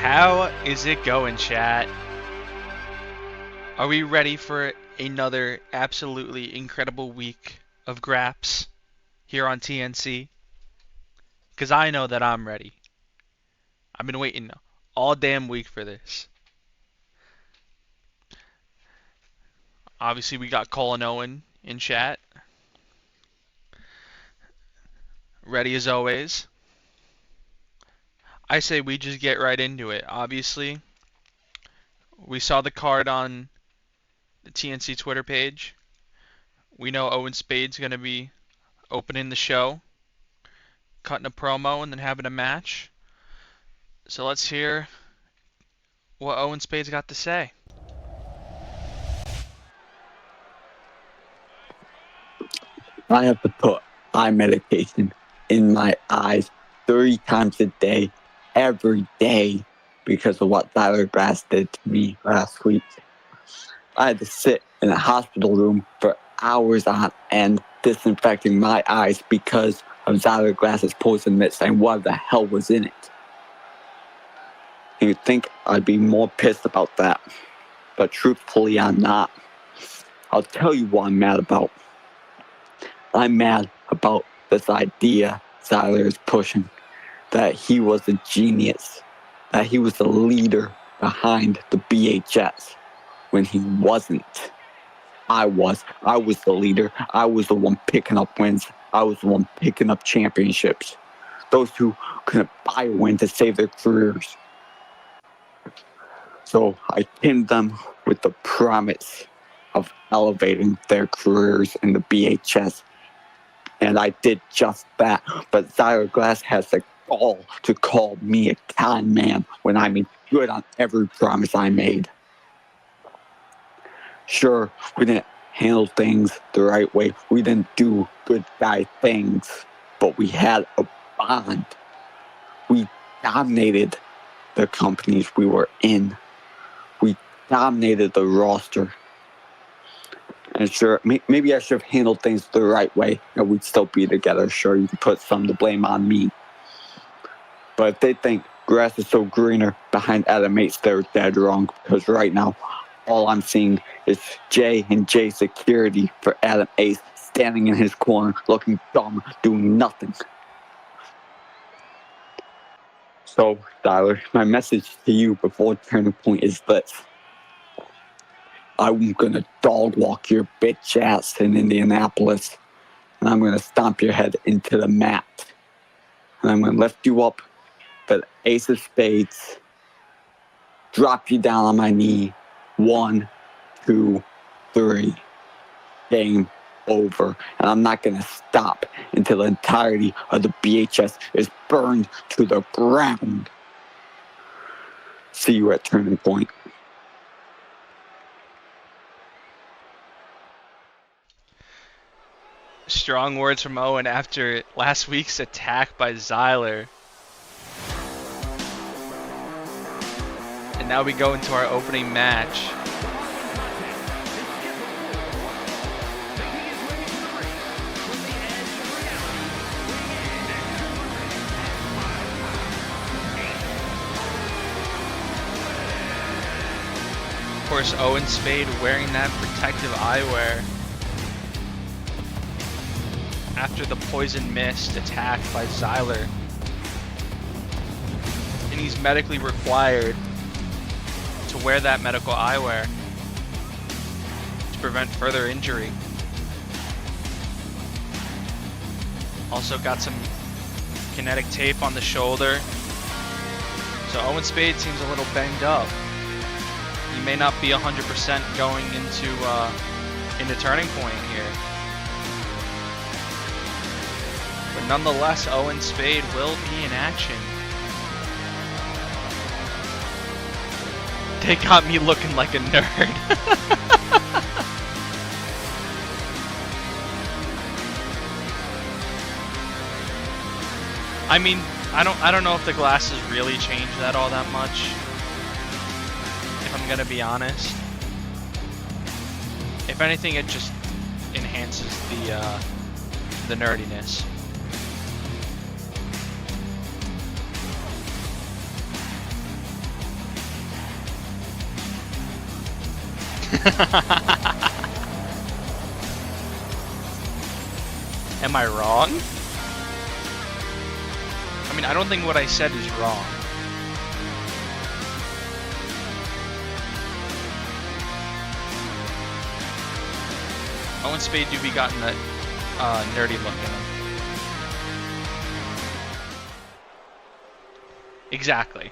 How is it going, chat? Are we ready for another absolutely incredible week of Graps here on TNC? Because I know that I'm ready. I've been waiting all damn week for this. Obviously, we got Cole and Owen in chat. Ready as always. I say we just get right into it. Obviously, we saw the card on the TNC Twitter page. We know Owen Spade's going to be opening the show, cutting a promo, and then having a match. So let's hear what Owen Spade's got to say. I have to put eye medication in my eyes 3 times a day, every day, because of what Tyler Glass did to me last week. I had to sit in a hospital room for hours on end disinfecting my eyes because of Tyler Glass's poison mist and what the hell was in it. You'd think I'd be more pissed about that, but truthfully I'm not. I'll tell you what I'm mad about. I'm mad about this idea Tyler is pushing, that he was a genius, that he was the leader behind the BHS, when he wasn't. I was the leader. I was the one picking up wins. I was the one picking up championships. Those who couldn't buy a win to save their careers. So I pinned them with the promise of elevating their careers in the BHS. And I did just that. But Tyler Glass has the gall to call me a con man when I made good on every promise I made. Sure, we didn't handle things the right way. We didn't do good guy things. But we had a bond. We dominated the companies we were in. We dominated the roster. And sure, maybe I should have handled things the right way and we'd still be together. Sure, you can put some of the blame on me. But if they think grass is so greener behind Adam Ace, they're dead wrong. Because right now, all I'm seeing is Jay and Jay security for Adam Ace standing in his corner, looking dumb, doing nothing. So, Tyler, my message to you before Turning Point is this. I'm going to dog walk your bitch ass in Indianapolis, and I'm going to stomp your head into the mat. And I'm going to lift you up for the ace of spades, drop you down on my knee, 1, 2, 3, game over. And I'm not going to stop until the entirety of the BHS is burned to the ground. See you at Turning Point. Strong words from Owen after last week's attack by Zyler. And now we go into our opening match. Of course, Owen Spade wearing that protective eyewear after the poison mist attack by Zyler. And he's medically required to wear that medical eyewear to prevent further injury. Also got some kinetic tape on the shoulder. So Owen Spade seems a little banged up. He may not be 100% going into Turning Point here. But nonetheless, Owen Spade will be in action. They got me looking like a nerd. I mean, I don't know if the glasses really change that all that much, if I'm gonna be honest. If anything, it just enhances the nerdiness. Am I wrong? I mean, I don't think what I said is wrong. Owen Spade do be gotten that nerdy look in him. Exactly.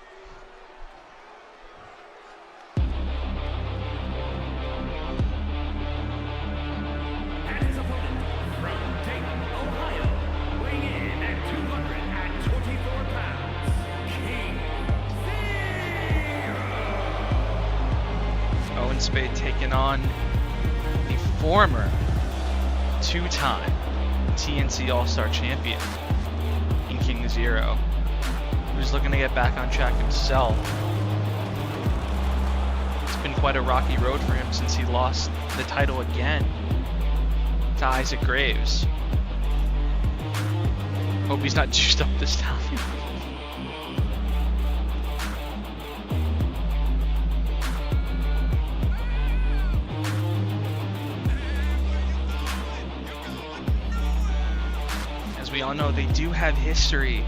And his opponent from Dayton, Ohio, weighing in at 224 pounds, King Zero. Owen Spade taking on the former two-time TNC All-Star champion in King Zero, who's looking to get back on track himself. It's been quite a rocky road for him since he lost the title again to Isaac Graves. Hope he's not juiced up this time. As we all know, they do have history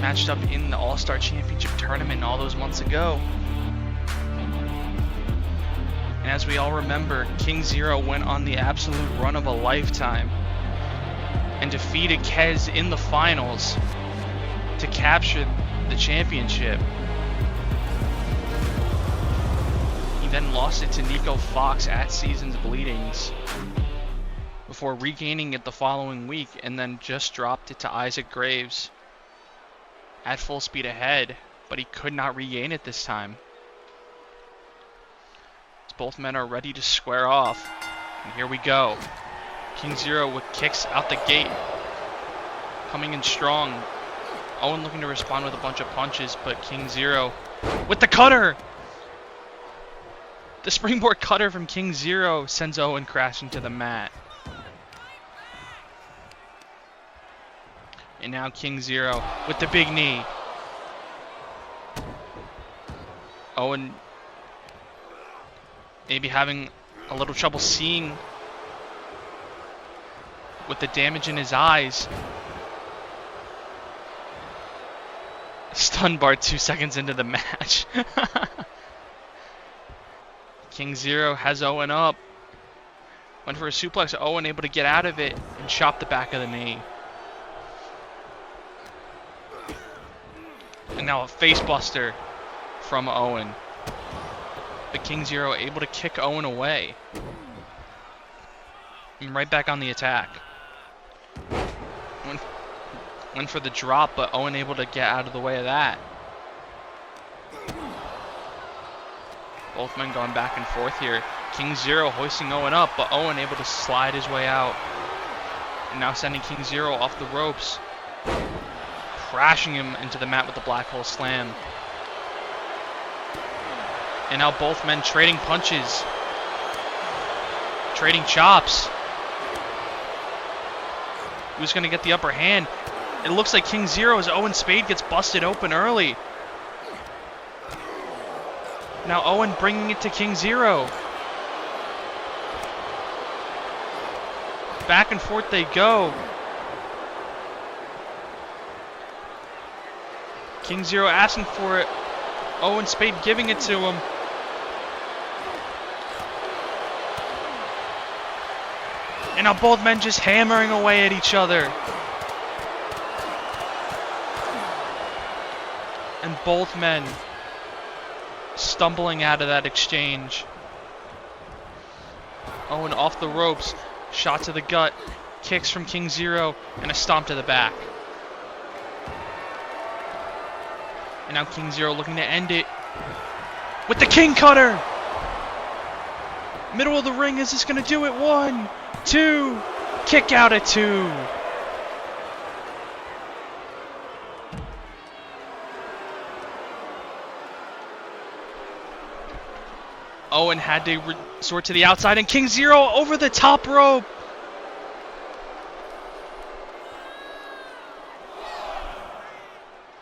matched up in the All-Star Championship tournament all those months ago. And as we all remember, King Zero went on the absolute run of a lifetime and defeated Kez in the finals to capture the championship. He then lost it to Nico Fox at Seasons Bleedings before regaining it the following week, and then just dropped it to Isaac Graves at full speed ahead, but he could not regain it this time. As both men are ready to square off, and here we go. King Zero with kicks out the gate, coming in strong. Owen looking to respond with a bunch of punches, but King Zero with the cutter! The springboard cutter from King Zero sends Owen crashing to the mat. And now King Zero with the big knee. Owen maybe having a little trouble seeing with the damage in his eyes. Stun bar 2 seconds into the match. King Zero has Owen up. Went for a suplex. Owen able to get out of it and chop the back of the knee. And now a face buster from Owen. But King Zero able to kick Owen away. And right back on the attack. Went for the drop, but Owen able to get out of the way of that. Both men going back and forth here. King Zero hoisting Owen up, but Owen able to slide his way out. And now sending King Zero off the ropes, crashing him into the mat with the black hole slam. And now both men trading punches, trading chops. Who's going to get the upper hand? It looks like King Zero as Owen Spade gets busted open early. Now Owen bringing it to King Zero. Back and forth they go. King Zero asking for it. Owen Spade giving it to him. And now both men just hammering away at each other. And both men stumbling out of that exchange. Owen off the ropes. Shot to the gut. Kicks from King Zero. And a stomp to the back. And now King Zero looking to end it with the King Cutter. Middle of the ring. Is this going to do it? 1, 2. Kick out at 2. Owen had to resort to the outside, and King Zero over the top rope.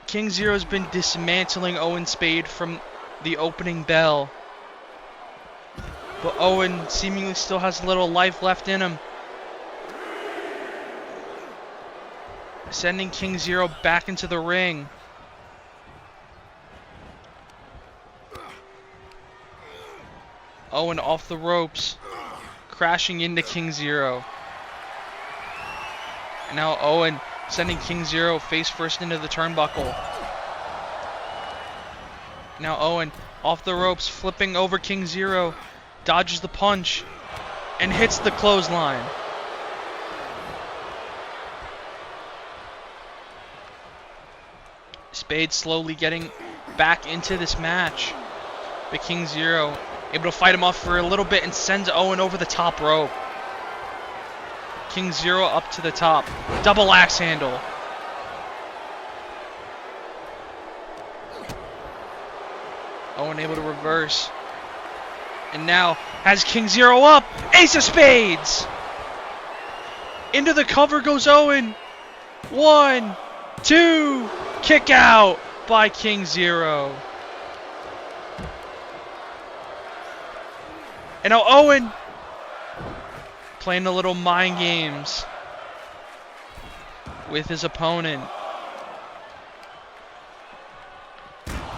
King Zero's been dismantling Owen Spade from the opening bell. But Owen seemingly still has a little life left in him. Sending King Zero back into the ring. Owen off the ropes, crashing into King Zero. And now Owen sending King Zero face first into the turnbuckle. Now Owen off the ropes, flipping over King Zero, dodges the punch, and hits the clothesline. Spade slowly getting back into this match. But King Zero able to fight him off for a little bit and sends Owen over the top rope. King Zero up to the top. Double axe handle. Owen able to reverse. And now has King Zero up. Ace of Spades. Into the cover goes Owen. 1, 2. Kick out by King Zero. And now Owen playing a little mind games with his opponent.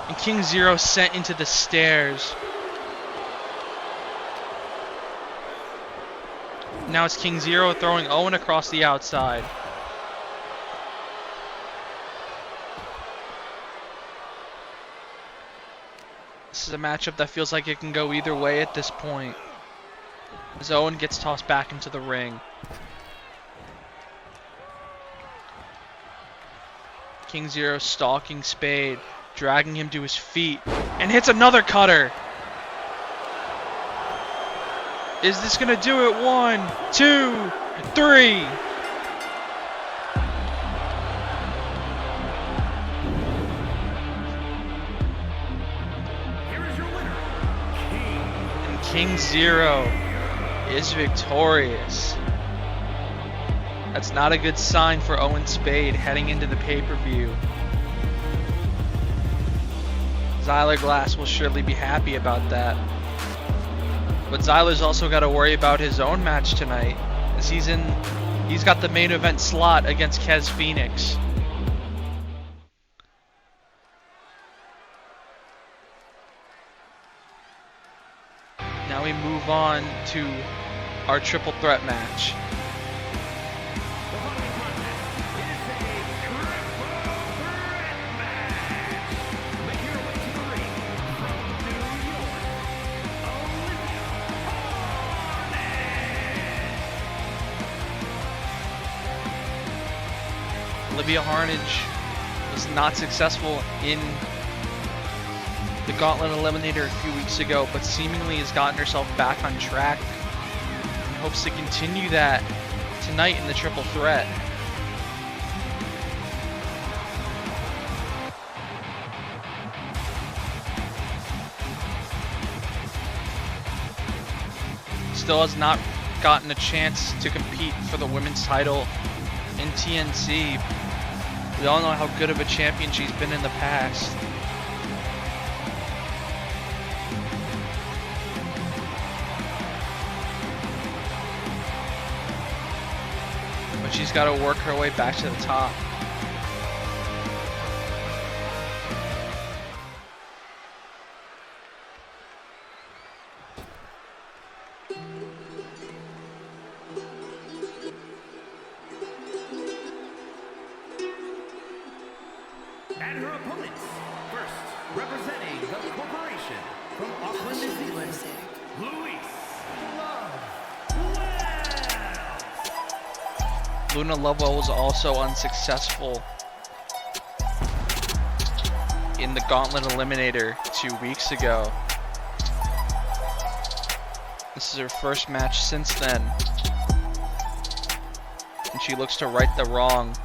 And King Zero sent into the stairs. Now it's King Zero throwing Owen across the outside. This is a matchup that feels like it can go either way at this point, as Owen gets tossed back into the ring. King Zero stalking Spade, dragging him to his feet, and hits another cutter. Is this gonna do it? 1, 2, 3. King Zero is victorious. That's not a good sign for Owen Spade heading into the pay-per-view. Zyler Glass will surely be happy about that. But Zyler's also got to worry about his own match tonight, as he's got the main event slot against Kez Phoenix. Now we move on to our triple threat match. The following contest is a triple threat match. Make your way to the ring from New York, Olivia Harnage was not successful in the Gauntlet Eliminator a few weeks ago, but seemingly has gotten herself back on track and hopes to continue that tonight in the triple threat. Still has not gotten a chance to compete for the women's title in TNC. We all know how good of a champion she's been in the past. But she's got to work her way back to the top. and her opponents. First, representing the corporation from Auckland, New Zealand, Luis Lovewell. Luna Lovewell was also unsuccessful in the Gauntlet Eliminator 2 weeks ago. This is her first match since then, and she looks to right the wrong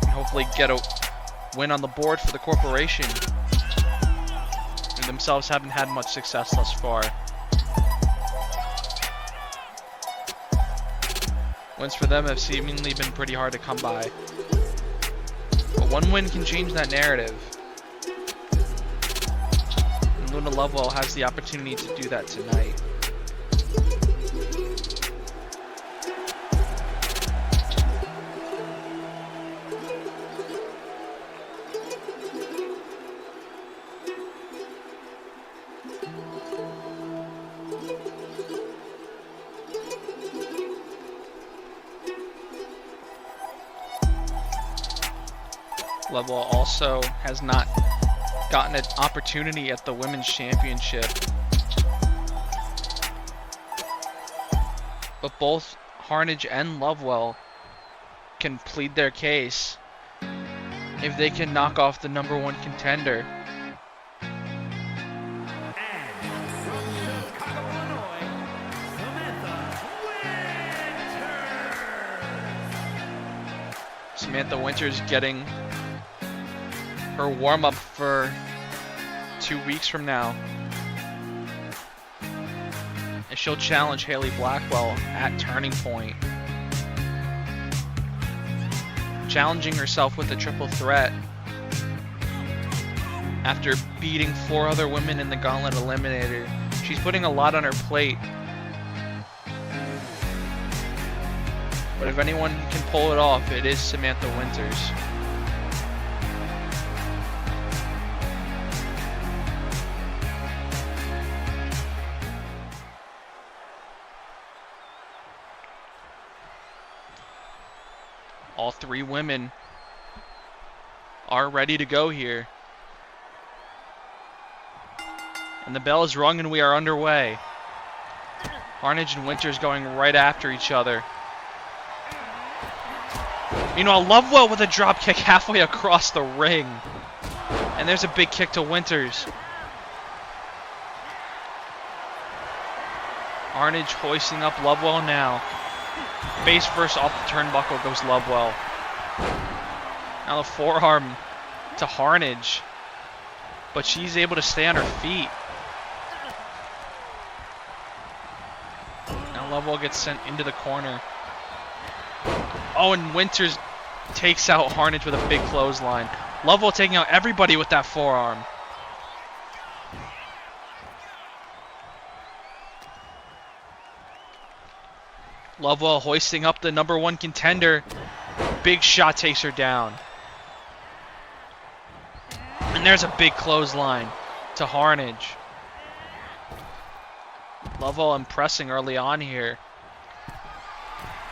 and hopefully get a win on the board for the corporation, who themselves haven't had much success thus far. Wins for them have seemingly been pretty hard to come by, but one win can change that narrative. And Luna Lovewell has the opportunity to do that tonight. Lovewell also has not gotten an opportunity at the Women's Championship. But both Harnage and Lovewell can plead their case if they can knock off the #1 contender. And from Chicago, Illinois, Samantha Winters getting her warm-up for 2 weeks from now. And she'll challenge Haley Blackwell at Turning Point. Challenging herself with a triple threat after beating 4 other women in the Gauntlet Eliminator. She's putting a lot on her plate. But if anyone can pull it off, it is Samantha Winters. All 3 women are ready to go here. And the bell is rung and we are underway. Harnage and Winters going right after each other. Meanwhile, Lovewell with a drop kick halfway across the ring. And there's a big kick to Winters. Harnage hoisting up Lovewell now. Face first off the turnbuckle goes Lovewell. Now the forearm to Harnage. But she's able to stay on her feet. Now Lovewell gets sent into the corner. Oh, and Winters takes out Harnage with a big clothesline. Lovewell taking out everybody with that forearm. Lovewell hoisting up the #1 contender. Big shot takes her down. And there's a big clothesline to Harnage. Lovewell impressing early on here.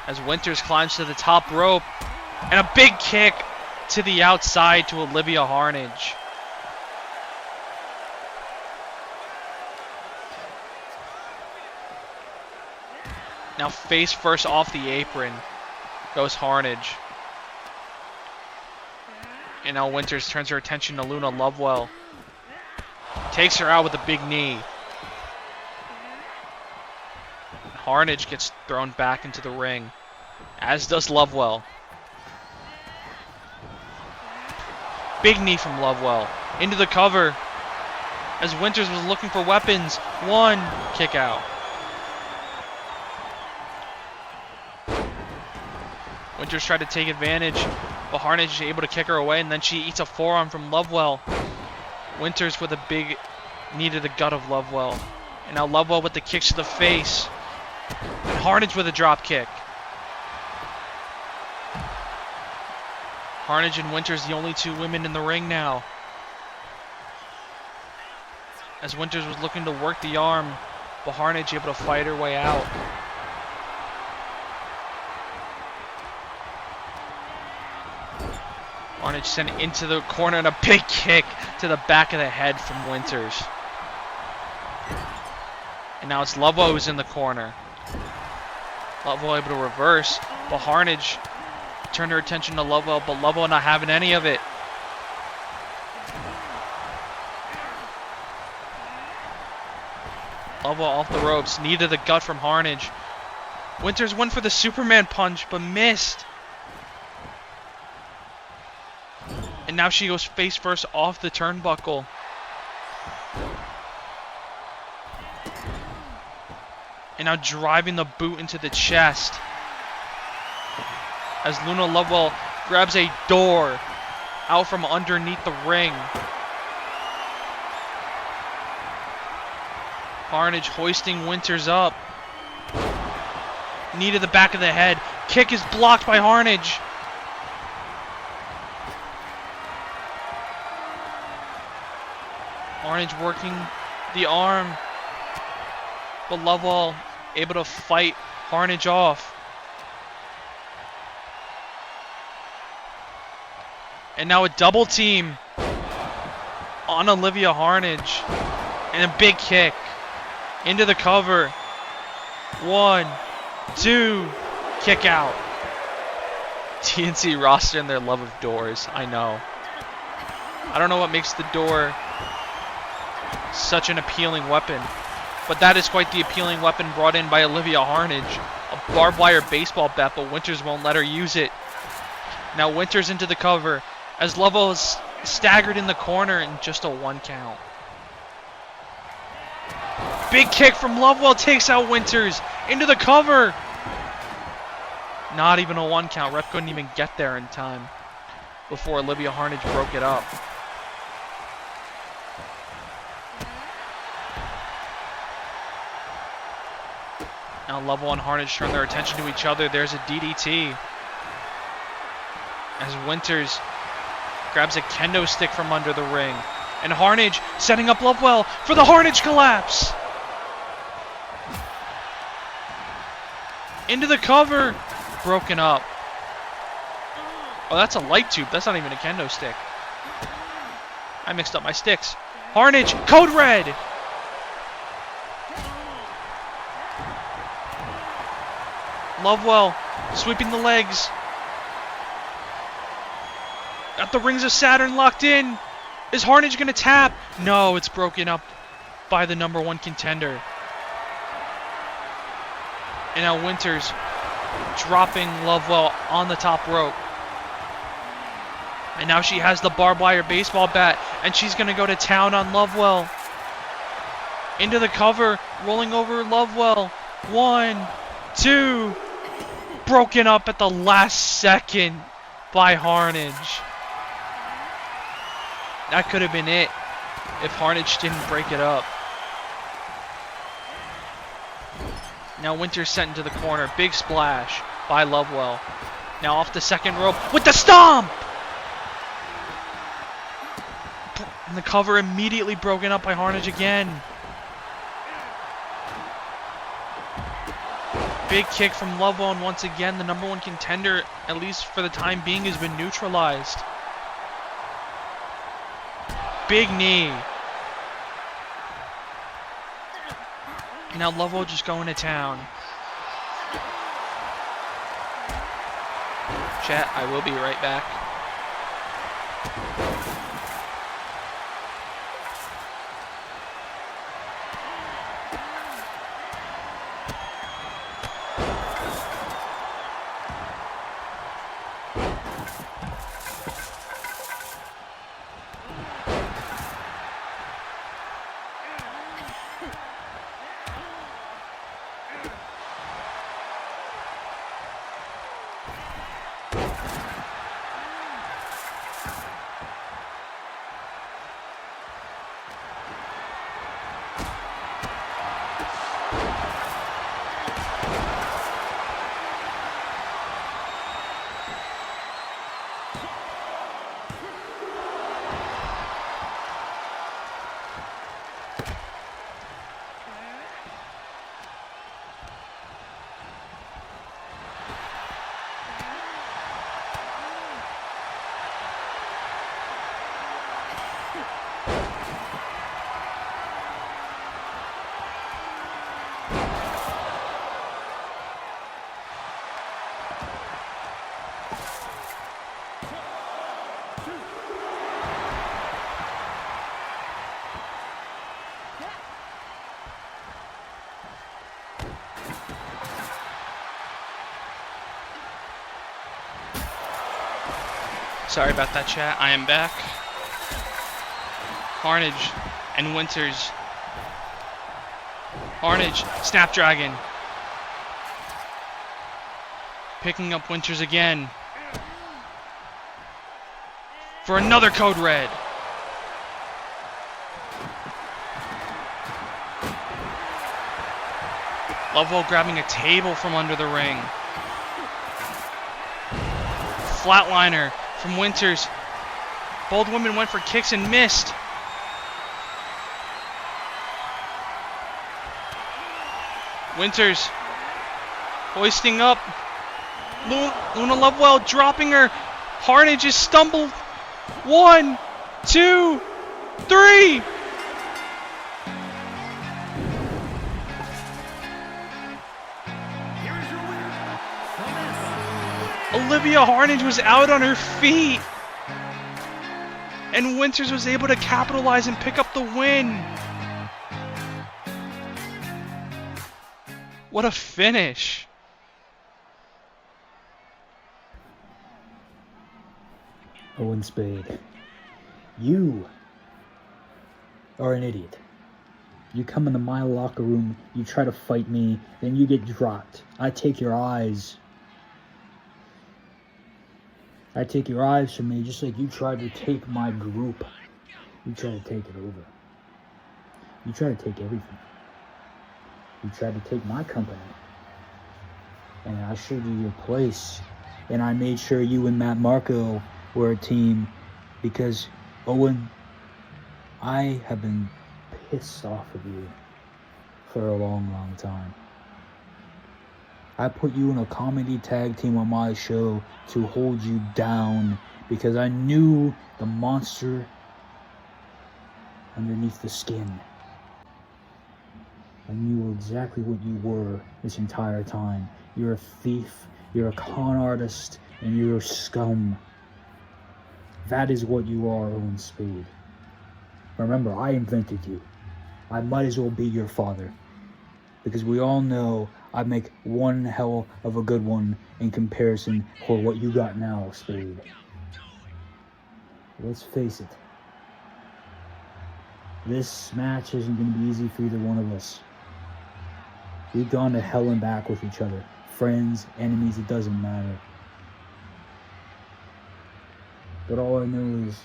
As Winters climbs to the top rope. And a big kick to the outside to Olivia Harnage. Now face first off the apron goes Harnage. And now Winters turns her attention to Luna Lovewell. Takes her out with a big knee. Harnage gets thrown back into the ring, as does Lovewell. Big knee from Lovewell. Into the cover. As Winters was looking for weapons. 1 kick out. Winters tried to take advantage, but Harnage is able to kick her away, and then she eats a forearm from Lovewell. Winters with a big knee to the gut of Lovewell. And now Lovewell with the kicks to the face. And Harnage with a drop kick. Harnage and Winters the only 2 women in the ring now. As Winters was looking to work the arm, but Harnage able to fight her way out. Harnage sent into the corner and a big kick to the back of the head from Winters. And now it's Lovewell who's in the corner. Lovewell able to reverse, but Harnage turned her attention to Lovewell, but Lovewell not having any of it. Lovewell off the ropes, knee to the gut from Harnage. Winters went for the Superman punch, but missed. And now she goes face first off the turnbuckle. And now driving the boot into the chest. As Luna Lovewell grabs a door out from underneath the ring. Harnage hoisting Winters up. Knee to the back of the head. Kick is blocked by Harnage. Harnage working the arm. But Lovewell able to fight Harnage off. And now a double team on Olivia Harnage. And a big kick into the cover. 1, 2, kick out. TNC roster and their love of doors. I know. I don't know what makes the door such an appealing weapon, but that is quite the appealing weapon brought in by Olivia Harnage. A barbed wire baseball bat, but Winters won't let her use it. Now Winters into the cover as Lovewell is staggered in the corner and just a 1 count. Big kick from Lovewell takes out Winters into the cover. Not even a 1 count. Ref couldn't even get there in time before Olivia Harnage broke it up. Now Lovewell and Harnage turn their attention to each other. There's a DDT as Winters grabs a kendo stick from under the ring. And Harnage setting up Lovewell for the Harnage collapse. Into the cover. Broken up. Oh, that's a light tube. That's not even a kendo stick. I mixed up my sticks. Harnage, code red. Lovewell sweeping the legs. Got the Rings of Saturn locked in. Is Harnage going to tap? No, it's broken up by the #1 contender. And now Winters dropping Lovewell on the top rope. And now she has the barbed wire baseball bat, and she's going to go to town on Lovewell. Into the cover, rolling over Lovewell. 1, 2, broken up at the last second by Harnage. That could have been it if Harnage didn't break it up. Now Winters sent into the corner. Big splash by Lovewell. Now off the second rope with the stomp! And the cover immediately broken up by Harnage again. Big kick from Lovewell, and once again the #1 contender, at least for the time being, has been neutralized. Big knee. Now Lovewell just going to town. Chat, I will be right back. Sorry about that, chat. I am back. Harnage and Winters. Harnage, Snapdragon. Picking up Winters again. For another code red. Lovewell grabbing a table from under the ring. Flatliner from Winters. Both women went for kicks and missed. Winters hoisting up. Luna Lovewell dropping her. Harnage just stumbled. 1, 2, 3. Here's your winner, from this Olivia Harnage was out on her feet. And Winters was able to capitalize and pick up the win. What a finish. Owen Spade, you are an idiot. You come into my locker room, you try to fight me, then you get dropped. I take your eyes from me just like you tried to take my group. You tried to take it over. You tried to take everything. You tried to take my company. And I showed you your place. And I made sure you and Matt Marco were a team because, Owen, I have been pissed off of you for a long, long time. I put you in a comedy tag team on my show to hold you down because I knew the monster underneath the skin. I knew exactly what you were this entire time. You're a thief, you're a con artist, and you're scum. That is what you are, Owen Spade. Remember, I invented you. I might as well be your father. Because we all know I make one hell of a good one in comparison for what you got now, Spade. Let's face it. This match isn't going to be easy for either one of us. We've gone to hell and back with each other. Friends, enemies, it doesn't matter. But all I know is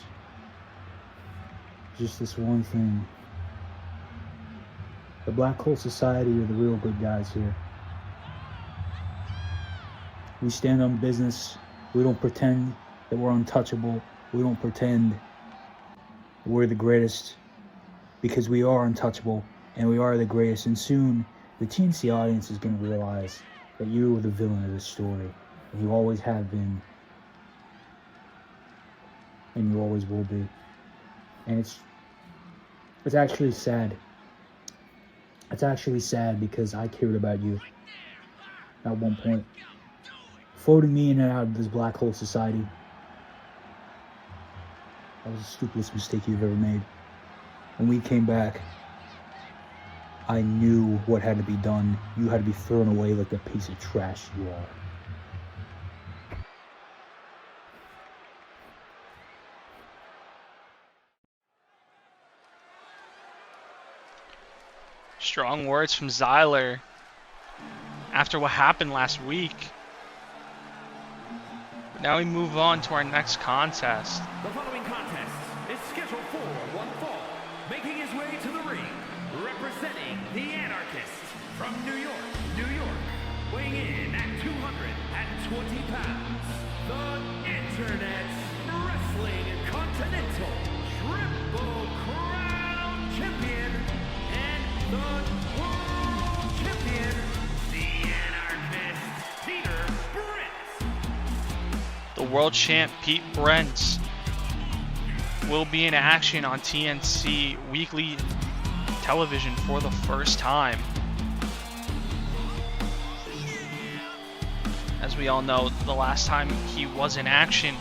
just this one thing. The Black Hole Society are the real good guys here. We stand on business. We don't pretend that we're untouchable. We don't pretend that we're the greatest, because we are untouchable and we are the greatest. And soon the TNC audience is going to realize that you are the villain of this story, and you always have been, and you always will be. And it's actually sad. It's actually sad because I cared about you at one point. Floating me in and out of this Black Hole Society, that was the stupidest mistake you've ever made. When we came back, I knew what had to be done. You had to be thrown away like the piece of trash you are. Strong words from Zyler after what happened last week. But now we move on to our next contest. The following contest is scheduled for one fall. Making his way to the ring, representing the Anarchist from New York, New York, weighing in at 220 pounds, the Internet's Wrestling Continental Triple Crown Champion and the World Champion, the Anarchist Peter Brent. The world champ Pete Brent will be in action on TNC weekly television for the first time. As we all know, the last time he was in action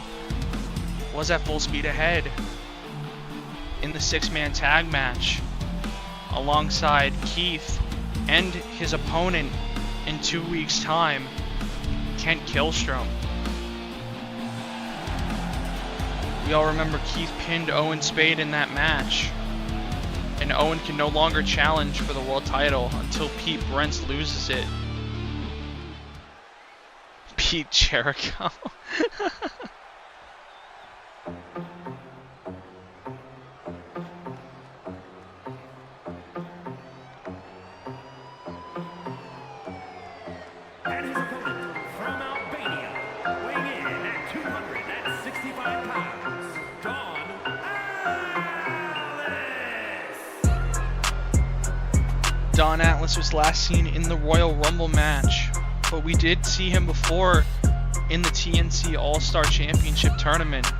was at Full Speed Ahead in the 6-man tag match alongside Keith and his opponent in 2 weeks' time, Kent Killstrom. We all remember Keith pinned Owen Spade in that match, and Owen can no longer challenge for the world title until Pete Brent loses it. Pete Jericho. Atlas was last seen in the Royal Rumble match, but we did see him before in the TNC All-Star Championship tournament.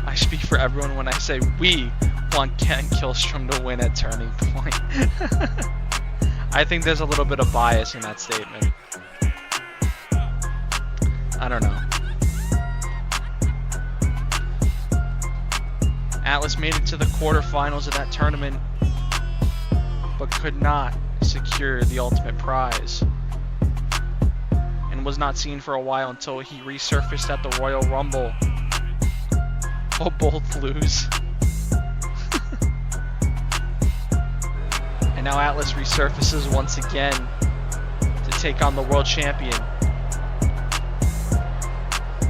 I speak for everyone when I say we want Ken Killstrom to win at Turning Point. I think there's a little bit of bias in that statement. I don't know. Atlas made it to the quarterfinals of that tournament, but could not secure the ultimate prize, and was not seen for a while until he resurfaced at the Royal Rumble. Oh, both lose. And now Atlas resurfaces once again to take on the world champion.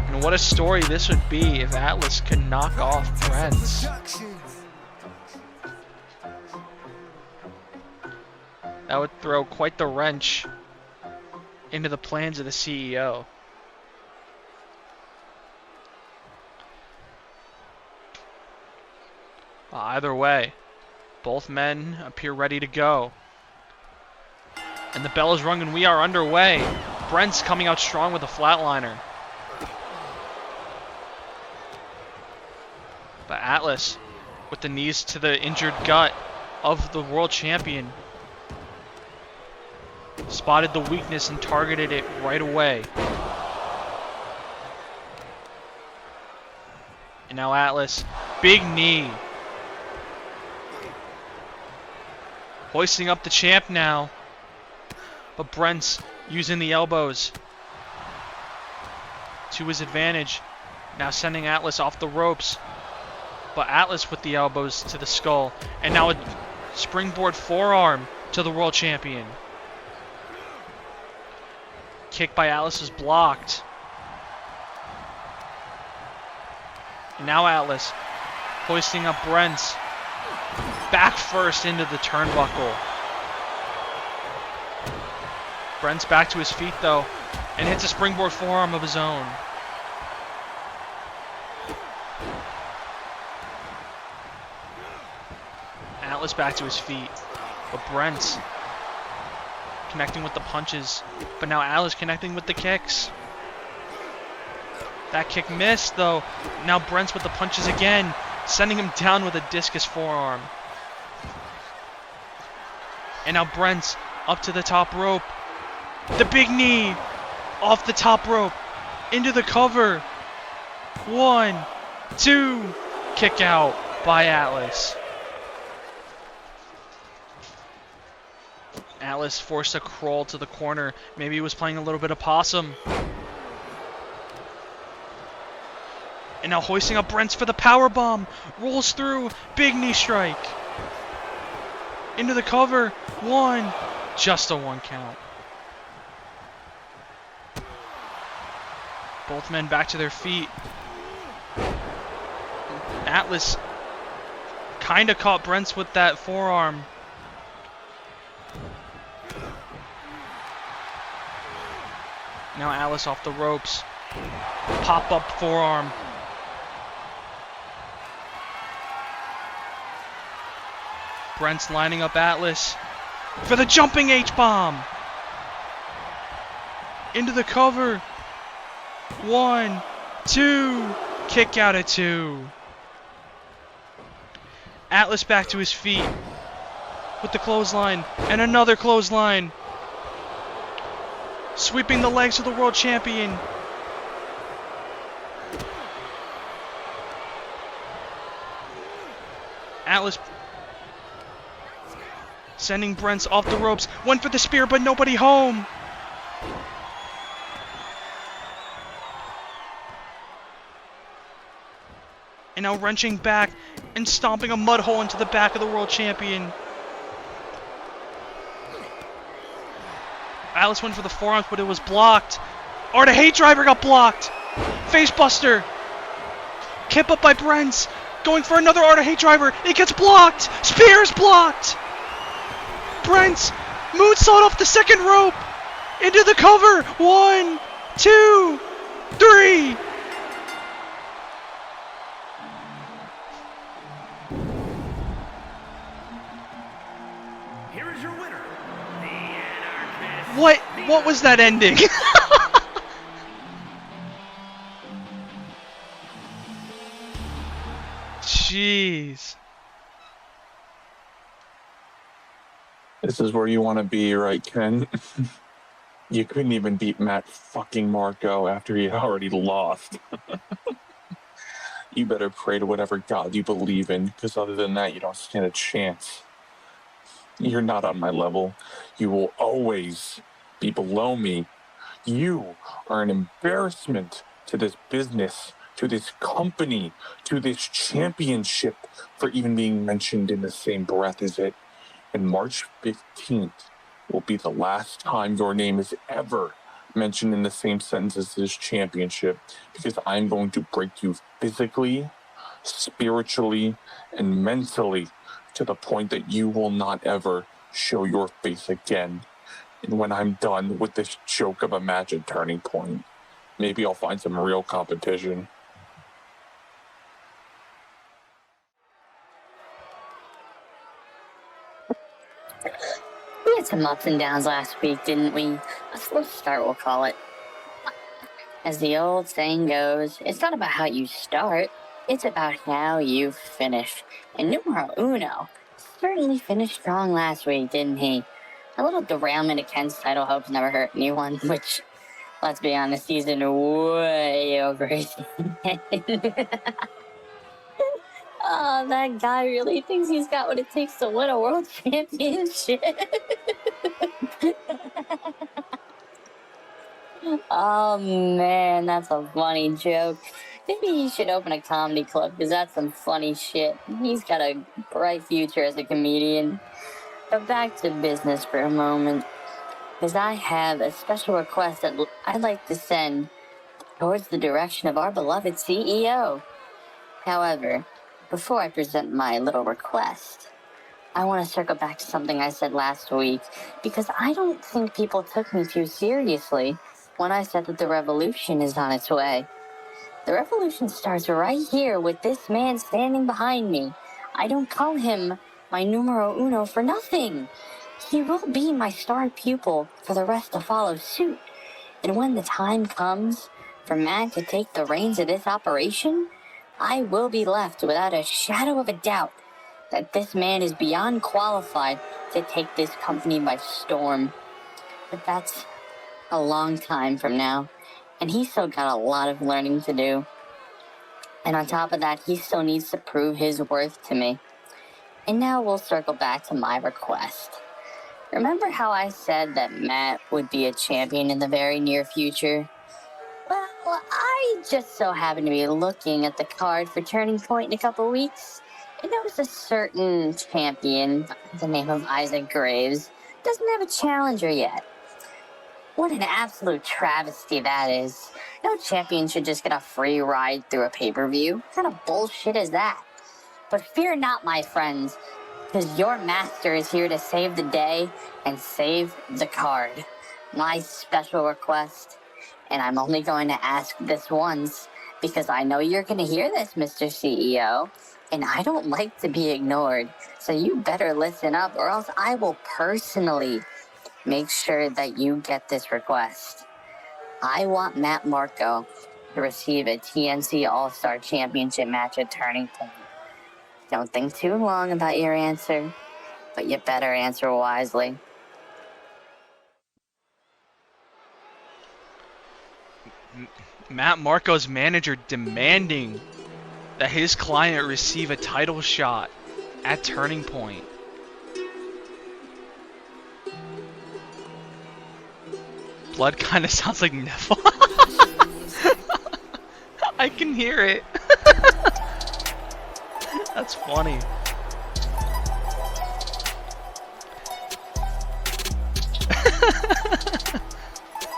And what a story this would be if Atlas could knock off Brents. That would throw quite the wrench into the plans of the CEO. Either way, both men appear ready to go. And the bell is rung and we are underway. Brent's coming out strong with a flatliner. But Atlas, with the knees to the injured gut of the world champion, spotted the weakness and targeted it right away. And now Atlas, big knee. Hoisting up the champ now. But Brent's using the elbows to his advantage. Now sending Atlas off the ropes. But Atlas with the elbows to the skull. And now a springboard forearm to the world champion. Kick by Atlas is blocked. And now Atlas hoisting up Brent's. Back first into the turnbuckle. Brent's back to his feet though, and hits a springboard forearm of his own. Atlas back to his feet, but Brent's connecting with the punches, but now Atlas connecting with the kicks. That kick missed though. Now Brent's with the punches again, sending him down with a discus forearm. And now Brent's up to the top rope. The big knee off the top rope into the cover. 1, 2, kick out by Atlas. Atlas forced a crawl to the corner. Maybe he was playing a little bit of possum. And now hoisting up Brent's for the powerbomb. Rolls through. Big knee strike. Into the cover. 1. Just a 1 count. Both men back to their feet. Atlas kind of caught Brent's with that forearm. Now Atlas off the ropes. Pop-up forearm. Brent's lining up Atlas for the jumping H-bomb. Into the cover. 1, 2, kick out at 2. Atlas back to his feet with the clothesline and another clothesline. Sweeping the legs of the world champion. Atlas sending Brent's off the ropes. Went for the spear, but nobody home. And now wrenching back and stomping a mud hole into the back of the world champion. Atlas went for the forearms, but it was blocked. Art of Hate Driver got blocked. Facebuster. Kip up by Brent's. Going for another Art of Hate Driver. It gets blocked. Spear's blocked. Brent's moonsault off the second rope. Into the cover. 1, 2, 3. Here is your winner, What was that ending? Jeez. This is where you want to be, right, Ken? You couldn't even beat Matt fucking Marco after he already lost. You better pray to whatever God you believe in, because other than that, you don't stand a chance. You're not on my level. You will always be below me. You are an embarrassment to this business, to this company, to this championship for even being mentioned in the same breath as it. And March 15th will be the last time your name is ever mentioned in the same sentence as this championship, because I'm going to break you physically, spiritually, and mentally to the point that you will not ever show your face again. And when I'm done with this joke of a match at Turning Point, maybe I'll find some real competition. We had some ups and downs last week, didn't we? A slow start, we'll call it. As the old saying goes, it's not about how you start, it's about how you finish. And numero uno certainly finished strong last week, didn't he? A little derailment of Ken's title hopes never hurt anyone, which, let's be honest, he's in way over his head. Oh, that guy really thinks he's got what it takes to win a world championship. Oh, man, that's a funny joke. Maybe he should open a comedy club, because that's some funny shit. He's got a bright future as a comedian. But back to business for a moment, because I have a special request that I'd like to send towards the direction of our beloved CEO. However, before I present my little request, I want to circle back to something I said last week, because I don't think people took me too seriously when I said that the revolution is on its way. The revolution starts right here with this man standing behind me. I don't call him my numero uno for nothing. He will be my star pupil for the rest to follow suit. And when the time comes for Matt to take the reins of this operation, I will be left without a shadow of a doubt that this man is beyond qualified to take this company by storm. But that's a long time from now, and he's still got a lot of learning to do. And on top of that, he still needs to prove his worth to me. And now we'll circle back to my request. Remember how I said that Matt would be a champion in the very near future? Well, I just so happen to be looking at the card for Turning Point in a couple weeks, and there was a certain champion, the name of Isaac Graves, doesn't have a challenger yet. What an absolute travesty that is. No champion should just get a free ride through a pay-per-view. What kind of bullshit is that? But fear not, my friends, because your master is here to save the day and save the card. My special request, and I'm only going to ask this once, because I know you're going to hear this, Mr. CEO, and I don't like to be ignored. So you better listen up, or else I will personally make sure that you get this request. I want Matt Marco to receive a TNC All-Star Championship match at Turning Point. Don't think too long about your answer, but you better answer wisely. Matt Marco's manager demanding that his client receive a title shot at Turning Point. Blood kind of sounds like Neville. I can hear it. That's funny.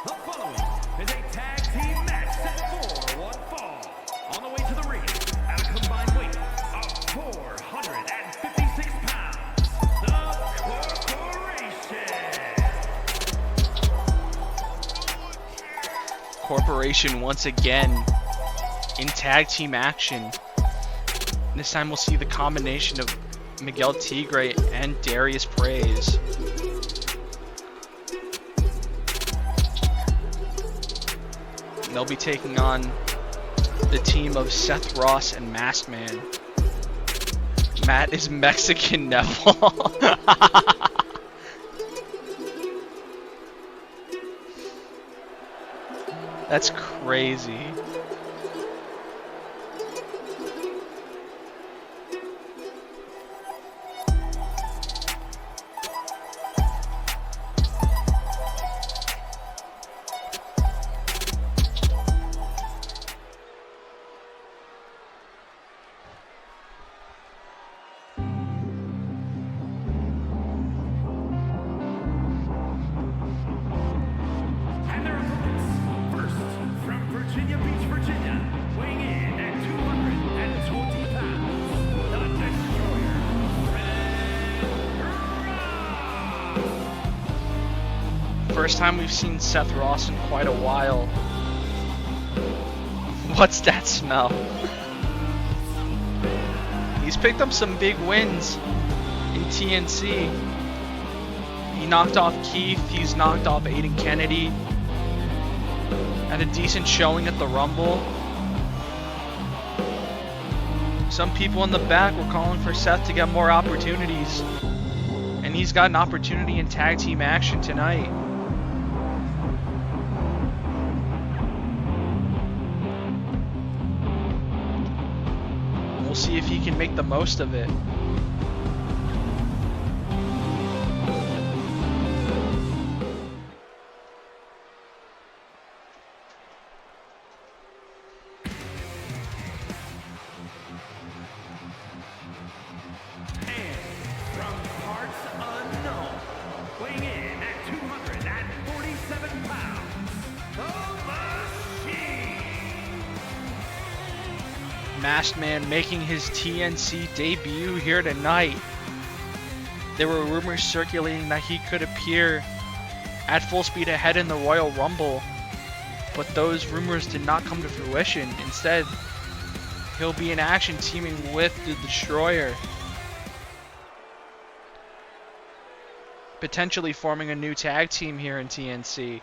The following is a tag team match set for one fall. On the way to the ring, at a combined weight of 456 pounds, the Corporation. Corporation once again in tag team action. This time we'll see the combination of Miguel Tigre and Darius Praise. And they'll be taking on the team of Seth Ross and Masked Man. Matt is Mexican Neville. That's crazy. And their opponents, first from Virginia Beach, Virginia, weighing in at 220 pounds, the Destroyer, Red Ross. First time we've seen Seth Ross in quite a while. What's that smell? He's picked up some big wins in TNC. He knocked off Keith, he's knocked off Aiden Kennedy. Had a decent showing at the Rumble. Some people in the back were calling for Seth to get more opportunities. And he's got an opportunity in tag team action tonight. We'll see if he can make the most of it. And from parts unknown, weighing in at 247 pounds, the Machine. Masked Man making his TNC debut here tonight. There were rumors circulating that he could appear at Full Speed Ahead in the Royal Rumble, but those rumors did not come to fruition. Instead, he'll be in action teaming with the Destroyer, potentially forming a new tag team here in TNC.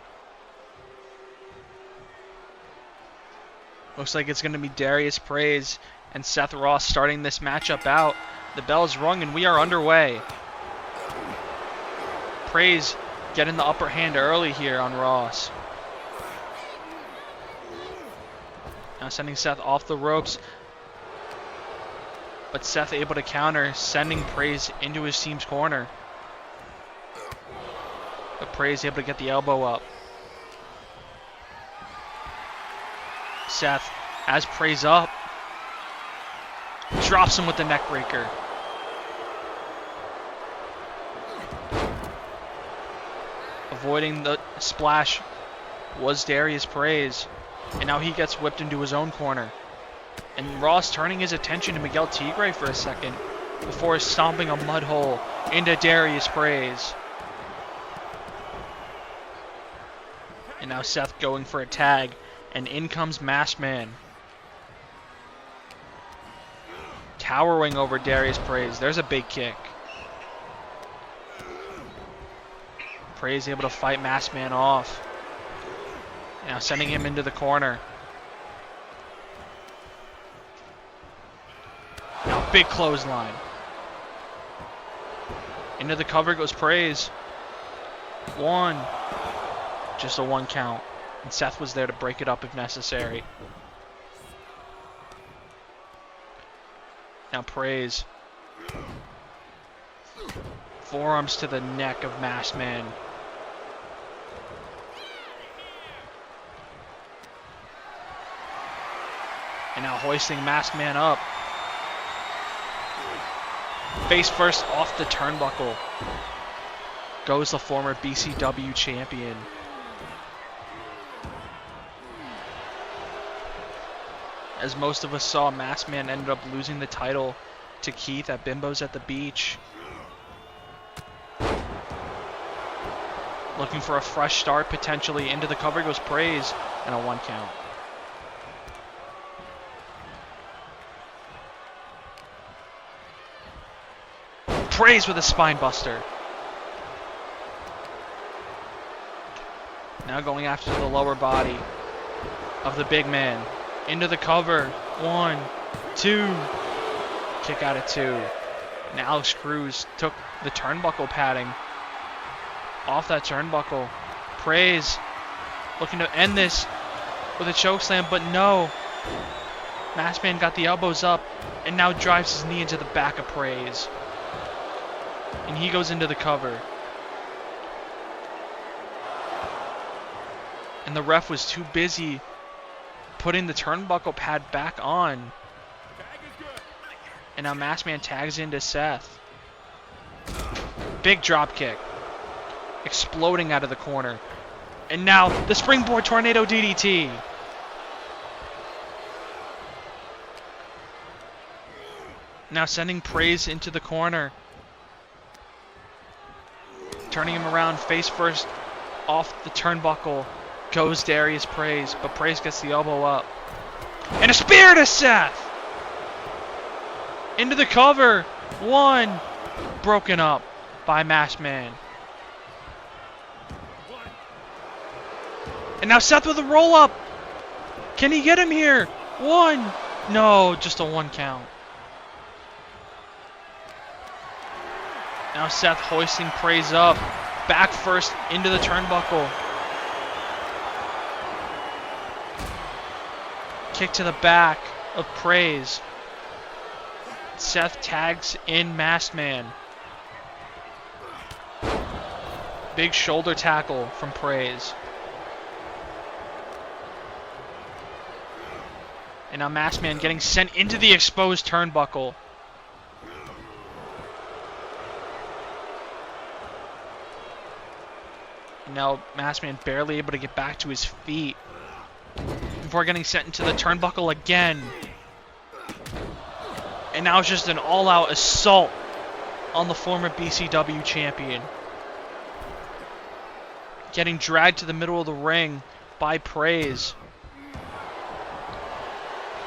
Looks like it's going to be Darius Praise and Seth Ross starting this matchup out. The bell's rung and we are underway. Praise getting the upper hand early here on Ross. Now sending Seth off the ropes. But Seth able to counter, sending Praise into his team's corner. But Praise able to get the elbow up. Seth has Praise up. Drops him with the neck breaker. Avoiding the splash was Darius Praise. And now he gets whipped into his own corner. And Ross turning his attention to Miguel Tigre for a second before stomping a mud hole into Darius Praise. And now Seth going for a tag. And in comes Masked Man. Towering over Darius Praise. There's a big kick. Praise able to fight Masked Man off. Now sending him into the corner. Now big clothesline. Into the cover goes Praise. One. Just a 1 count. And Seth was there to break it up if necessary. Now Praise. Forearms to the neck of Masked Man. And now hoisting Masked Man up. Face first off the turnbuckle. Goes the former BCW champion. As most of us saw, Masked Man ended up losing the title to Keith at Bimbo's at the Beach. Looking for a fresh start, potentially. Into the cover goes Praise, and a 1 count. Praise with a spine buster. Now going after the lower body. of the big man. Into the cover. 1, 2. Kick out at 2. And Alex Cruz took the turnbuckle padding off that turnbuckle. Praise looking to end this with a chokeslam, but no. Masked Man got the elbows up and now drives his knee into the back of Praise. And he goes into the cover. And the ref was too busy putting the turnbuckle pad back on. And now Masked Man tags into Seth. Big drop kick. Exploding out of the corner. And now the springboard tornado DDT. Now sending Praise into the corner. Turning him around face first off the turnbuckle. Goes Darius Praise, but Praise gets the elbow up. And a spear to Seth! Into the cover. 1. Broken up by Masked Man. And now Seth with a roll up. Can he get him here? 1. No, just a 1 count. Now Seth hoisting Praise up. Back first into the turnbuckle. Kick to the back of Praise. Seth tags in Masked Man. Big shoulder tackle from Praise. And now Masked Man getting sent into the exposed turnbuckle. And now Masked Man barely able to get back to his feet before getting sent into the turnbuckle again. And now it's just an all-out assault on the former BCW champion. Getting dragged to the middle of the ring by Praise.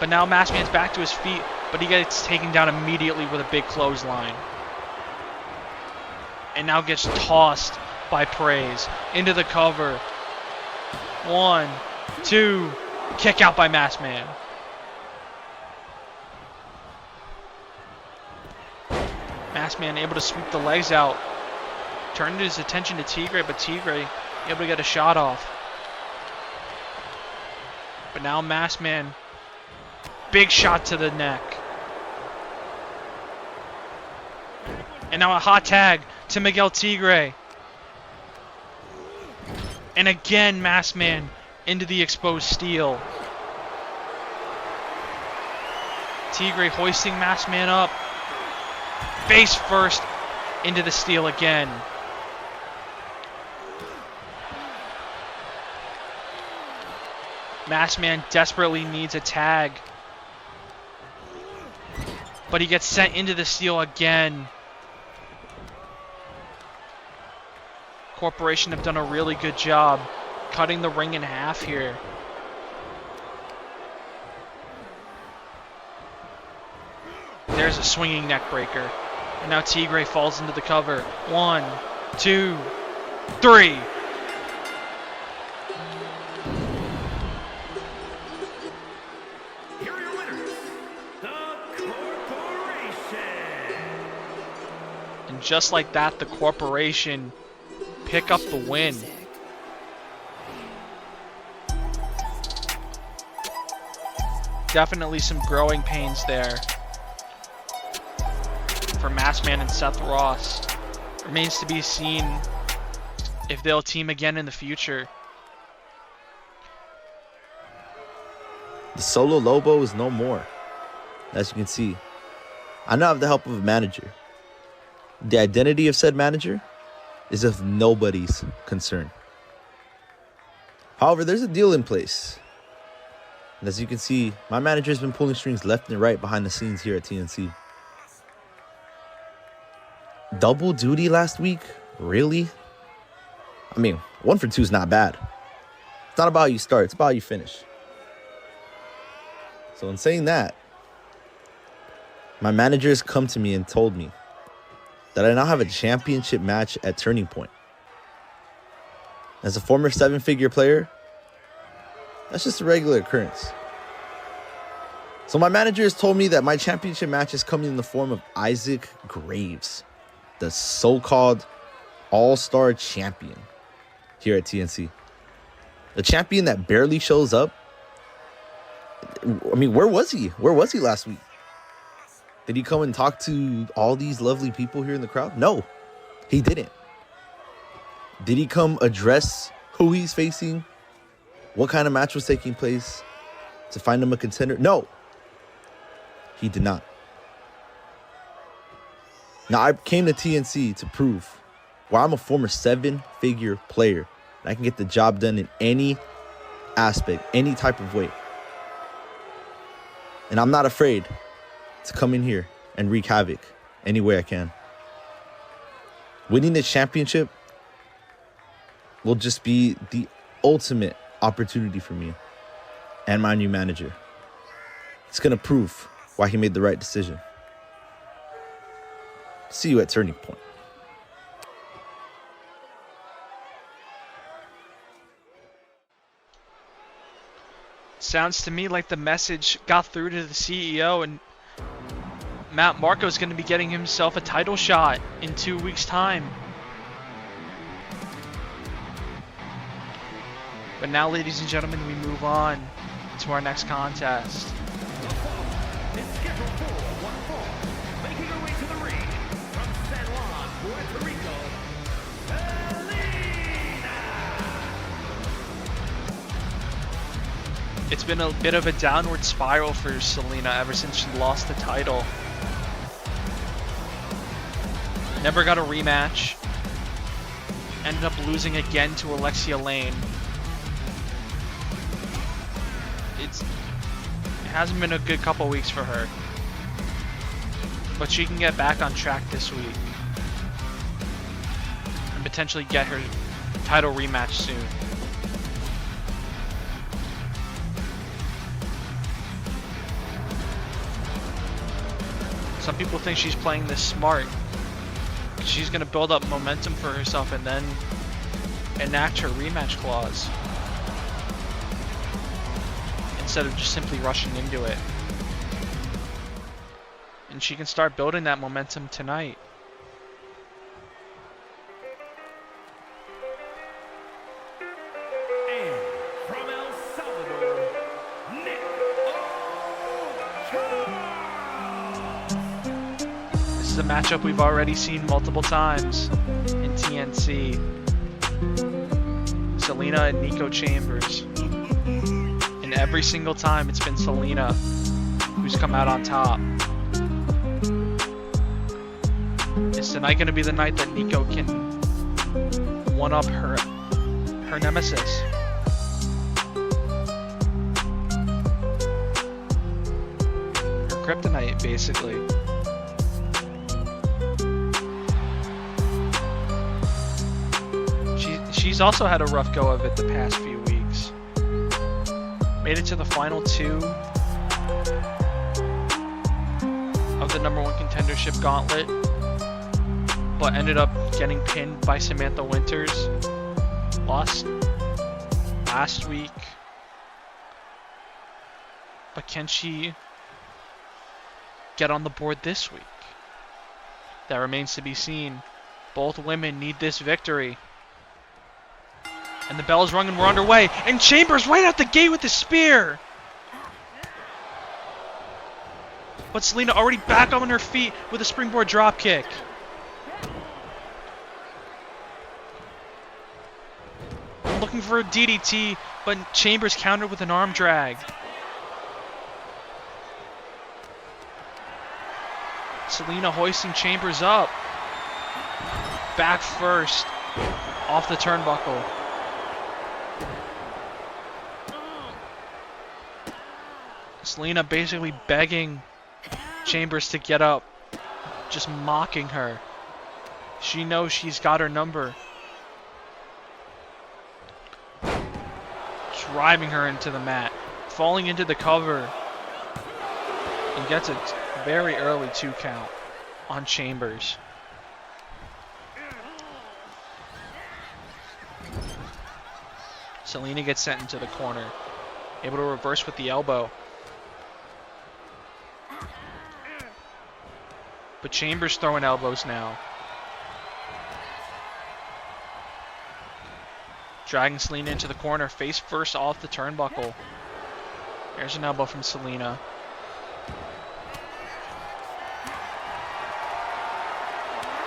But now Masked Man's back to his feet, but he gets taken down immediately with a big clothesline. And now gets tossed by Praise into the cover. 1, 2, kick out by Masked Man. Masked Man able to sweep the legs out. Turned his attention to Tigre, but Tigre able to get a shot off. But now Masked Man, big shot to the neck. And now a hot tag to Miguel Tigre. And again, Masked Man into the exposed steel. Tigre hoisting Masked Man up. Face first into the steel again. Masked Man desperately needs a tag. But he gets sent into the steel again. Corporation have done a really good job cutting the ring in half here. There's a swinging neck breaker. And now Tigre falls into the cover. 1, 2, 3. Here are your winners, the Corporation. And just like that, the Corporation pick up the win. Definitely some growing pains there for Masked Man and Seth Ross. Remains to be seen if they'll team again in the future. The Solo Lobo is no more. As you can see, I now have the help of a manager. The identity of said manager is of nobody's concern. However, there's a deal in place. And as you can see, my manager has been pulling strings left and right behind the scenes here at TNC. Double duty last week? Really? I mean, 1 for 2 is not bad. It's not about how you start, it's about how you finish. So in saying that, my manager has come to me and told me that I now have a championship match at Turning Point. As a former 7-figure player, That's just a regular occurrence. So my manager has told me that my championship match is coming in the form of Isaac Graves, the so-called all-star champion here at TNC. The champion that barely shows up. I mean, where was he? Where was he last week? Did he come and talk to all these lovely people here in the crowd? No, he didn't. Did he come address who he's facing? What kind of match was taking place to find him a contender? No, he did not. Now, I came to TNC to prove where I'm a former 7-figure player and I can get the job done in any aspect, any type of way. And I'm not afraid to come in here and wreak havoc any way I can. Winning this championship will just be the ultimate opportunity for me and my new manager. It's going to prove why he made the right decision. See you at Turning Point. Sounds to me like the message got through to the CEO, and Matt Marco is going to be getting himself a title shot in 2 weeks' time. But now, ladies and gentlemen, we move on to our next contest. Is scheduled for one fall. Making her way to the ring from San Juan, Puerto Rico, Selena. It's been a bit of a downward spiral for Selena ever since she lost the title. Never got a rematch. Ended up losing again to Alexia Lane. It hasn't been a good couple weeks for her. But she can get back on track this week. And potentially get her title rematch soon. Some people think she's playing this smart. She's going to build up momentum for herself and then enact her rematch clause, instead of just simply rushing into it. And she can start building that momentum tonight. And from El Salvador, Nick Ochoa. This is a matchup we've already seen multiple times in TNC. Selena and Nico Chambers. And every single time it's been Selena who's come out on top. Is tonight going to be the night that Nico can one-up her nemesis? Her kryptonite, basically. She's also had a rough go of it the past few weeks. Made it to the final 2 of the #1 contendership gauntlet, but ended up getting pinned by Samantha Winters. Lost last week. But can she get on the board this week? That remains to be seen. Both women need this victory. And the bell is rung and we're underway. And Chambers right out the gate with the spear. But Selena already back on her feet with a springboard drop kick. Looking for a DDT, but Chambers countered with an arm drag. Selena hoisting Chambers up. Back first. Off the turnbuckle. Selena basically begging Chambers to get up. Just mocking her. She knows she's got her number. Driving her into the mat. Falling into the cover. And gets a very early 2 count on Chambers. Selena gets sent into the corner. Able to reverse with the elbow. But Chambers throwing elbows now. Dragging Selena into the corner, face first off the turnbuckle. There's an elbow from Selena.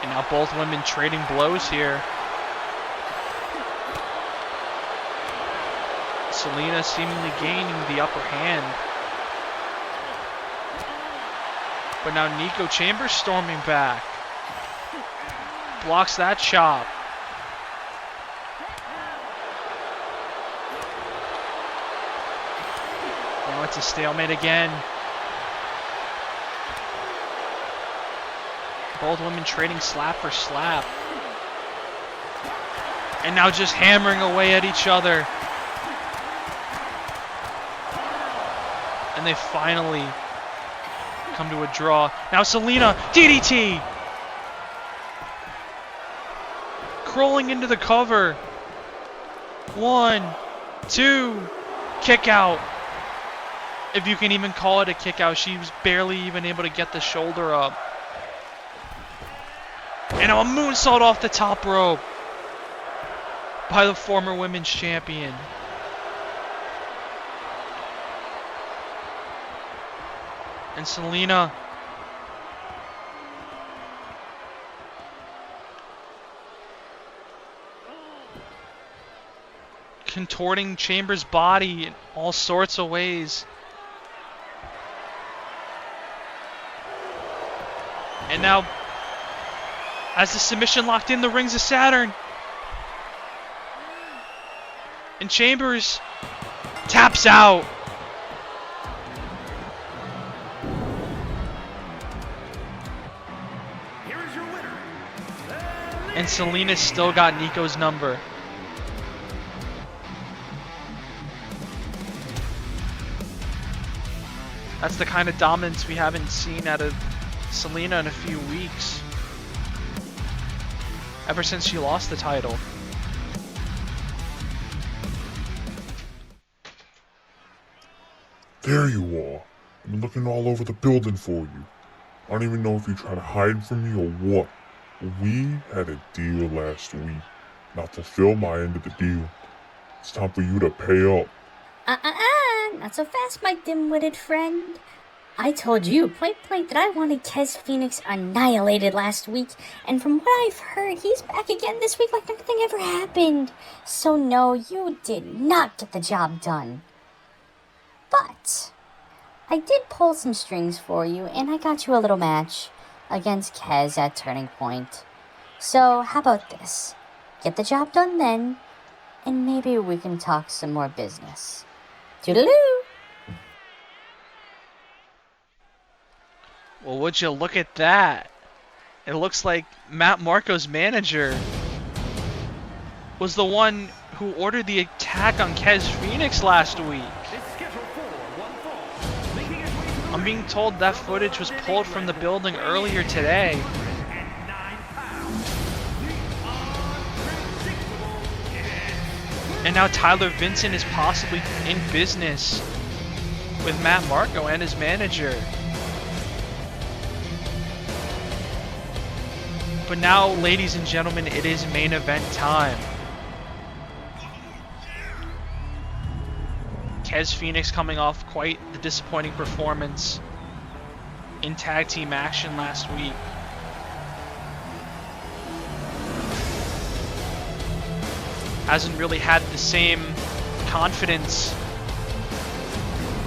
And now both women trading blows here. Selena seemingly gaining the upper hand. But now Nico Chambers storming back. Blocks that chop. Now it's a stalemate again. Both women trading slap for slap. And now just hammering away at each other. And they finally come to a draw. Now Selena, DDT! Crawling into the cover. 1, 2, kick out. If you can even call it a kick out, she was barely even able to get the shoulder up. And now a moonsault off the top rope by the former women's champion. And Selena contorting Chambers' body in all sorts of ways. And now, as the submission locked in, the rings of Saturn. And Chambers taps out. Here is your winner. And Selena's still got Nico's number. That's the kind of dominance we haven't seen out of Selena in a few weeks. Ever since she lost the title. There you are. I've been looking all over the building for you. I don't even know if you try to hide from me or what. We had a deal last week. Not to fulfill my end of the deal. It's time for you to pay up. Not so fast, my dim-witted friend. I told you point blank that I wanted Kez Phoenix annihilated last week, and from what I've heard, he's back again this week like nothing ever happened. So no, you did not get the job done. But I did pull some strings for you, and I got you a little match against Kez at Turning Point. So how about this? Get the job done then, and maybe we can talk some more business. Toodaloo! Well, would you look at that? It looks like Matt Marco's manager was the one who ordered the attack on Kez Phoenix last week. I'm being told that footage was pulled from the building earlier today. And now Tyler Vincent is possibly in business with Matt Marco and his manager. But now, ladies and gentlemen, it is main event time. Kez Phoenix coming off quite the disappointing performance in tag team action last week. Hasn't really had the same confidence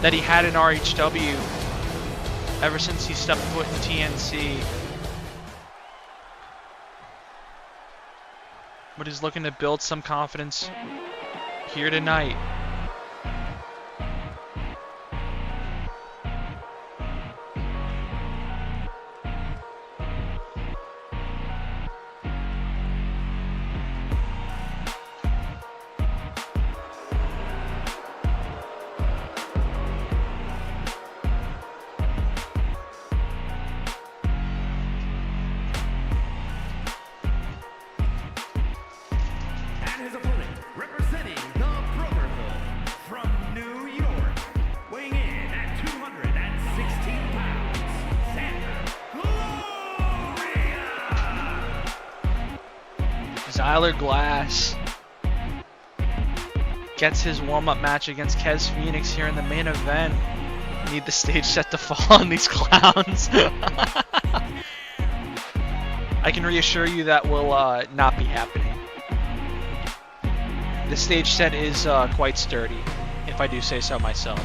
that he had in RHW ever since he stepped foot in TNC. But he's looking to build some confidence here tonight. And his opponent, representing the Brotherhood Zyler Glass gets his warm-up match against Kez Phoenix here in the main event. Need the stage set to fall on these clowns. I can reassure you that will not be happening. The stage set is quite sturdy, if I do say so myself.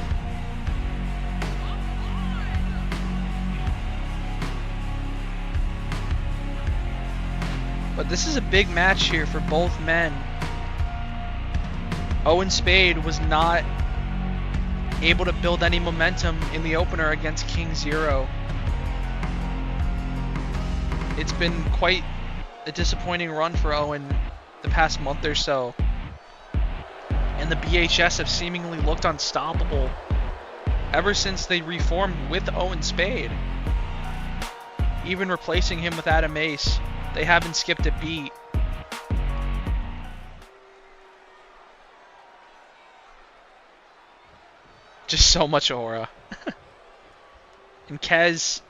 But this is a big match here for both men. Owen Spade was not able to build any momentum in the opener against King Zero. It's been quite a disappointing run for Owen the past month or so. And the BHS have seemingly looked unstoppable ever since they reformed with Owen Spade. Even replacing him with Adam Ace, they haven't skipped a beat. Just so much aura. And Kez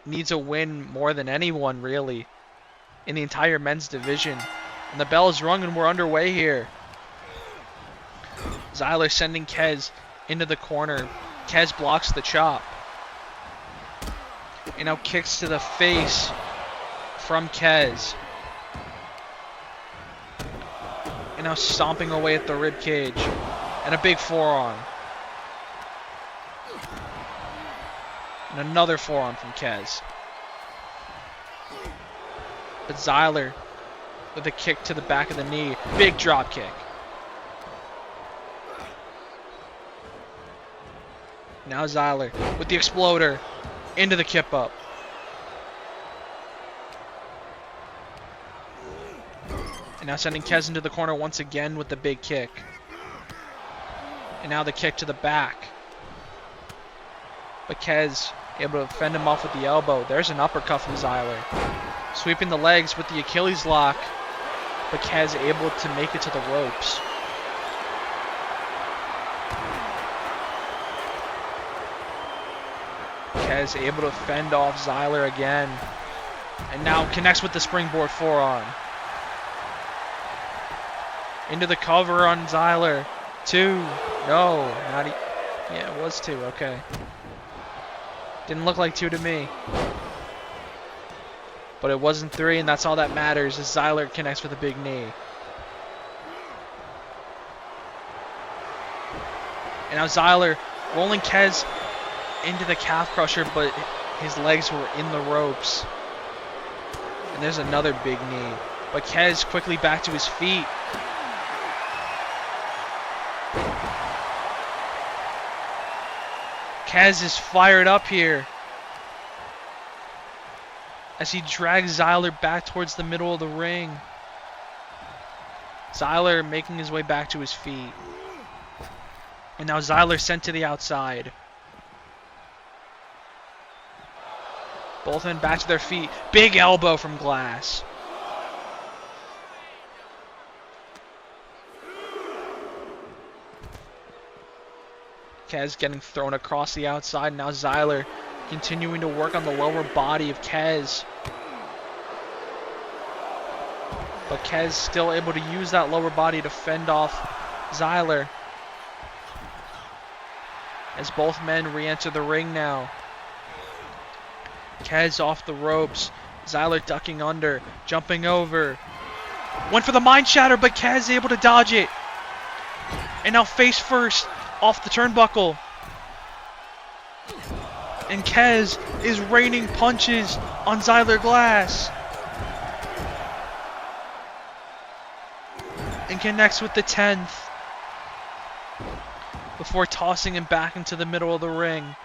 needs a win more than anyone, really, in the entire men's division. And the bell is rung and we're underway here. Zyler sending Kez into the corner. Kez blocks the chop. And now kicks to the face from Kez. And now stomping away at the ribcage. And a big forearm. And another forearm from Kez. But Zyler with a kick to the back of the knee. Big drop kick. Now Zyler with the exploder into the kip up. And now sending Kez into the corner once again with the big kick. And now the kick to the back. But Kez able to fend him off with the elbow. There's an uppercut from Zyler. Sweeping the legs with the Achilles lock. But Kez able to make it to the ropes. Kez able to fend off Zyler again. And now connects with the springboard forearm. Into the cover on Zyler. 2. No. Not yeah, it was 2. Okay. Didn't look like 2 to me. But it wasn't 3, and that's all that matters as Zyler connects with a big knee. And now Zyler rolling Kez into the calf crusher, but his legs were in the ropes. And there's another big knee. But Kez quickly back to his feet. Kez is fired up here as he drags Zyler back towards the middle of the ring. Zyler making his way back to his feet. And now Zyler sent to the outside. Both men back to their feet. Big elbow from Glass. Kez getting thrown across the outside. Now Zyler continuing to work on the lower body of Kez. But Kez still able to use that lower body to fend off Zyler. As both men re-enter the ring now. Kez off the ropes. Zyler ducking under. Jumping over. Went for the mind shatter, but Kez able to dodge it. And now face first off the turnbuckle. And Kez is raining punches on Zyler Glass. And connects with the 10th. Before tossing him back into the middle of the ring.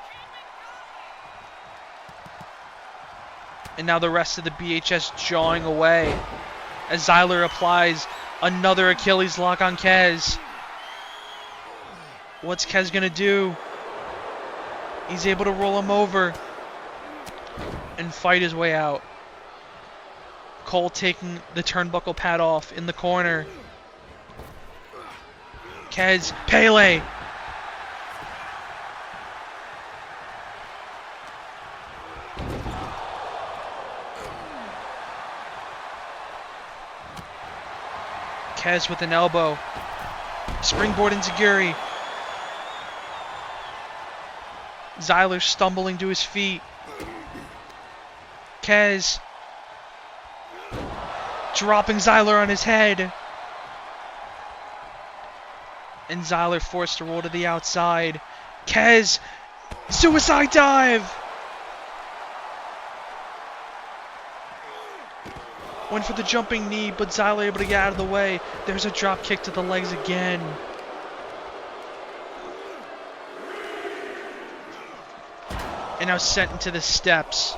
And now the rest of the BHS jawing away. As Zyler applies another Achilles lock on Kez. What's Kez gonna do? He's able to roll him over and fight his way out. Cole taking the turnbuckle pad off in the corner. Kez, Pele. Kez with an elbow. Springboard enziguri. Zyler stumbling to his feet. Kez dropping Zyler on his head. And Zyler forced to roll to the outside. Kez, suicide dive! Went for the jumping knee, but Zyler able to get out of the way. There's a drop kick to the legs again. And now sent into the steps.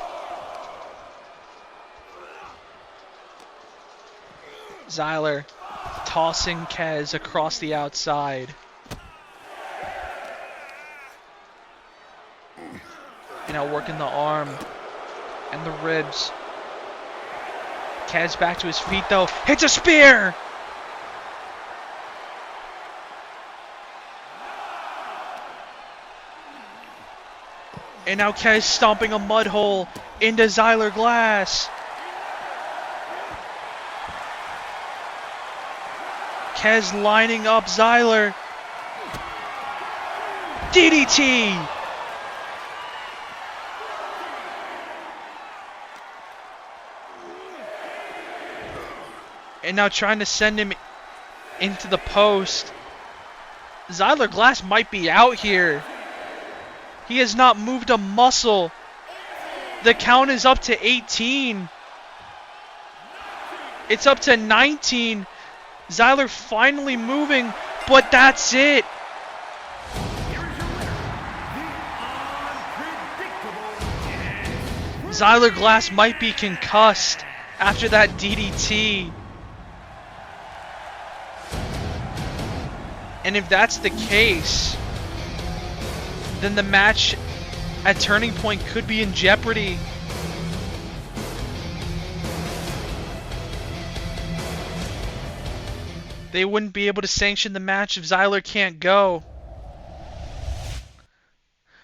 Zyler tossing Kez across the outside. And now working the arm and the ribs. Kez back to his feet though. Hits a spear! And now Kez stomping a mud hole into Zyler Glass. Kez lining up Zyler. DDT! And now trying to send him into the post. Zyler Glass might be out here. He has not moved a muscle. The count is up to 18. It's up to 19. Zyler finally moving, but that's it. Zyler Glass might be concussed after that DDT. And if that's the case, then the match at Turning Point could be in jeopardy. They wouldn't be able to sanction the match if Zyler can't go.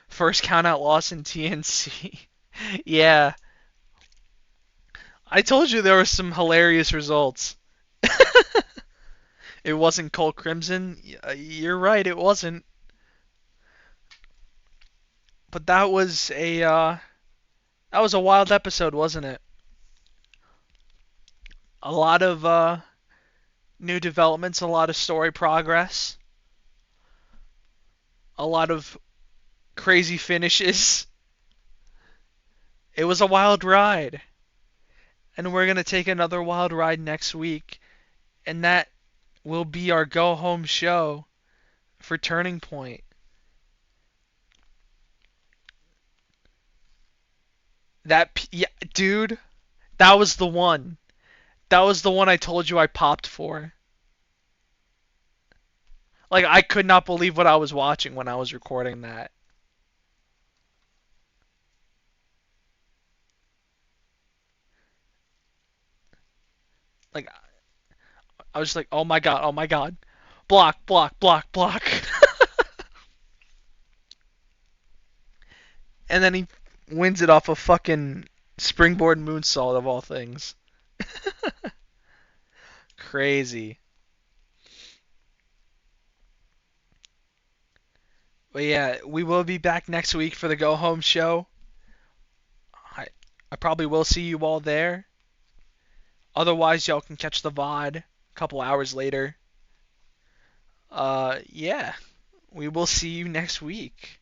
First countout loss in TNC. Yeah. I told you there were some hilarious results. It wasn't Colt Crimson. You're right, it wasn't. But that was a wild episode, wasn't it? A lot of new developments, a lot of story progress, a lot of crazy finishes. It was a wild ride. And we're going to take another wild ride next week. And that will be our go-home show for Turning Point. Yeah, dude, that was the one. That was the one I told you I popped for. Like, I could not believe what I was watching when I was recording that. Like, I was like, oh my god, oh my god. Block, block, block, block. And then he wins it off a fucking springboard moonsault of all things. Crazy. But yeah, we will be back next week for the go home show. I probably will see you all there. Otherwise, y'all can catch the VOD a couple hours later. Yeah, we will see you next week.